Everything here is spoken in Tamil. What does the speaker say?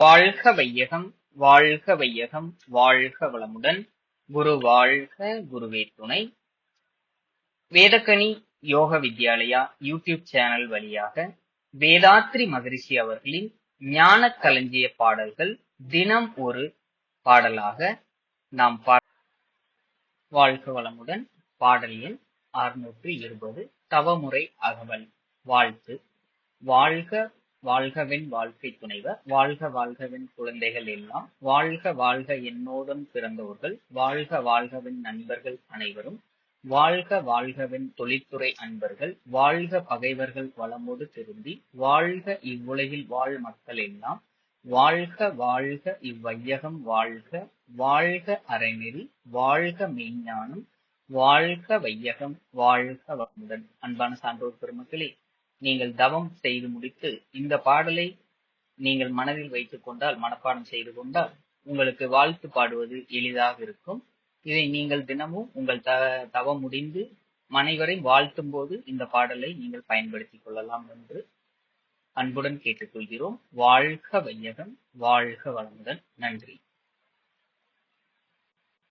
வாழ்க வையகம் வாழ்க வையகம் வாழ்க வளமுடன். குரு வாழ்க, குருவே துணை. வேதக்கனி யோக வித்யாலயா யூடியூப் சேனல் வழியாக வேதாத்ரி மகரிஷி அவர்களின் ஞான களஞ்சிய பாடல்கள் தினம் ஒரு பாடலாக நாம் வாழ்க வளமுடன். பாடல் எண் 620. தவமுறை அகவல். வாழ்த்து. வாழ்க வாழ்கவென் வாழ்க்கை துணைவர், வாழ்க வாழ்கவென் குழந்தைகள் எல்லாம், வாழ்க வாழ்க என்னோடும் பிறந்தோர்கள், வாழ்க வாழ்கவென் நண்பர்கள் அனைவரும், வாழ்க வாழ்கவென் தொழில்துறை அன்பர்கள், வாழ்க பகைவர்கள் வளமோடு திருந்தி, வாழ்க இவ்வுலகில் வாழ் மக்கள் எல்லாம், வாழ்க வாழ்க இவ்வையகம் வாழ்க, வாழ்க அறநெறி, வாழ்க மெய்ஞானம், வாழ்க வையகம், வாழ்க வளமுடன். அன்பான சான்றோர் பெருமக்களே, நீங்கள் தவம் செய்து முடித்து இந்த பாடலை நீங்கள் மனதில் வைத்துக் கொண்டால், மனப்பாடம் செய்து கொண்டால், உங்களுக்கு வாழ்த்து பாடுவது எளிதாக இருக்கும். இதை நீங்கள் தினமும் உங்கள் தவம் முடிந்து மனைவரை வாழ்த்தும் போது இந்த பாடலை நீங்கள் பயன்படுத்திக் கொள்ளலாம் என்று அன்புடன் கேட்டுக்கொள்கிறோம். வாழ்க வையகம், வாழ்க வளமுடன். நன்றி.